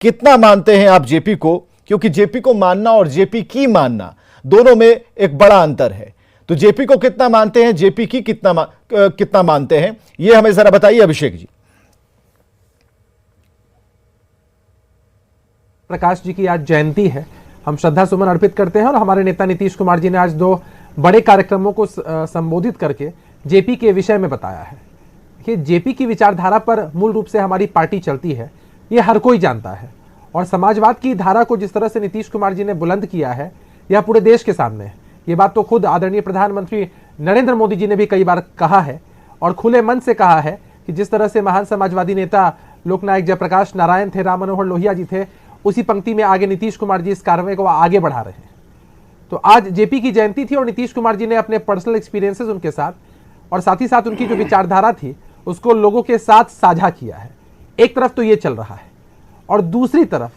कितना मानते हैं आप जेपी को, क्योंकि जेपी को मानना और जेपी की मानना दोनों में एक बड़ा अंतर है। तो जेपी को कितना मानते हैं, जेपी की कितना मानते हैं, यह हमें जरा बताइए अभिषेक जी। प्रकाश जी की आज जयंती है, हम श्रद्धा सुमन अर्पित करते हैं और हमारे नेता नीतीश कुमार जी ने आज 2 बड़े कार्यक्रमों को संबोधित करके जेपी के विषय में बताया है कि जेपी की विचारधारा पर मूल रूप से हमारी पार्टी चलती है, यह हर कोई जानता है। और समाजवाद की धारा को जिस तरह से नीतीश कुमार जी ने बुलंद किया है, यह पूरे देश के सामने है। ये बात तो खुद आदरणीय प्रधानमंत्री नरेंद्र मोदी जी ने भी कई बार कहा है और खुले मन से कहा है कि जिस तरह से महान समाजवादी नेता लोकनायक जयप्रकाश नारायण थे, राम मनोहर लोहिया जी थे, उसी पंक्ति में आगे नीतीश कुमार जी इस कार्रवाई को आगे बढ़ा रहे हैं। तो आज जेपी की जयंती थी और नीतीश कुमार जी ने अपने पर्सनल एक्सपीरियंसेस उनके साथ और साथ ही साथ उनकी जो विचारधारा थी उसको लोगों के साथ साझा किया है। एक तरफ तो ये चल रहा है और दूसरी तरफ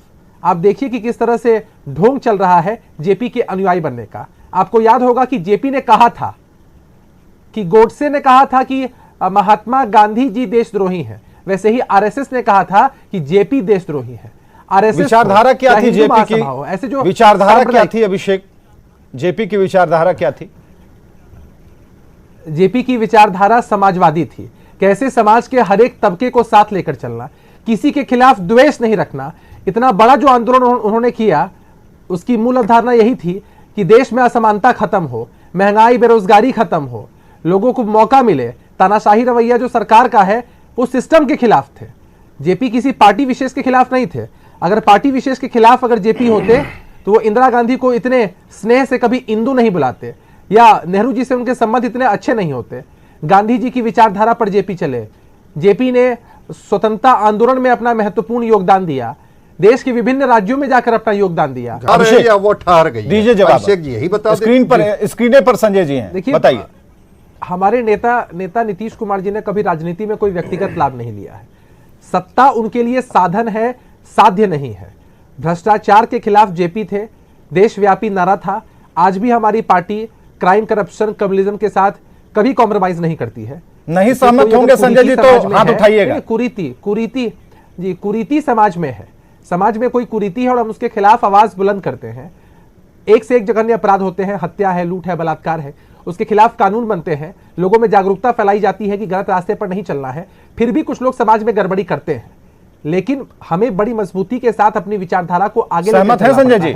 आप देखिए कि किस तरह से ढोंग चल रहा है जेपी के अनुयायी बनने का। आपको याद होगा कि जेपी ने कहा था कि गोडसे ने कहा था कि महात्मा गांधी जी देशद्रोही हैं, वैसे ही आरएसएस ने कहा था कि जेपी देशद्रोही है। आरएसएस विचारधारा क्या थी जेपी की? ऐसे जो विचारधारा क्या थी अभिषेक, जेपी की विचारधारा क्या थी? जेपी की विचारधारा समाजवादी थी। कैसे समाज के हर एक तबके को साथ लेकर चलना, किसी के खिलाफ द्वेष नहीं रखना। इतना बड़ा जो आंदोलन उन्होंने किया, उसकी मूल अवधारणा यही थी कि देश में असमानता खत्म हो, महंगाई बेरोजगारी खत्म हो, लोगों को मौका मिले। तानाशाही रवैया जो सरकार का है वो सिस्टम के खिलाफ थे। जेपी किसी पार्टी विशेष के खिलाफ नहीं थे। अगर पार्टी विशेष के खिलाफ अगर जेपी होते तो वो इंदिरा गांधी को इतने स्नेह से कभी इंदु नहीं बुलाते या नेहरू जी से उनके संबंध इतने अच्छे नहीं होते। गांधी जी की विचारधारा पर जेपी चले। जेपी ने स्वतंत्रता आंदोलन में अपना महत्वपूर्ण योगदान दिया, देश के विभिन्न राज्यों में जाकर अपना योगदान दिया। या वो ठहर गई, दीजिए जवाब। अभिषेक जी यही बता स्क्रीन पर संजय जी हैं, देखिए बताइए। हमारे नेता नीतीश कुमार जी ने कभी राजनीति में कोई व्यक्तिगत लाभ नहीं लिया है। सत्ता उनके लिए साधन है, साध्य नहीं है। भ्रष्टाचार के खिलाफ जेपी थे, देशव्यापी नारा था। आज भी हमारी पार्टी क्राइम, करप्शन, कम्युनिज्म के साथ कभी कॉम्प्रोमाइज नहीं करती है। नहीं सहमत होंगे संजय जी तो हाथ उठाइएगा। कुरीति समाज में है, समाज में कोई कुरीति है और हम उसके खिलाफ आवाज बुलंद करते हैं। एक से एक जघन्य अपराध होते हैं, हत्या है, लूट है, बलात्कार है, उसके खिलाफ कानून बनते हैं, लोगों में जागरूकता फैलाई जाती है कि गलत रास्ते पर नहीं चलना है। फिर भी कुछ लोग समाज में गड़बड़ी करते हैं, लेकिन हमें बड़ी मजबूती के साथ अपनी विचारधारा को आगे सहमत है संजय जी?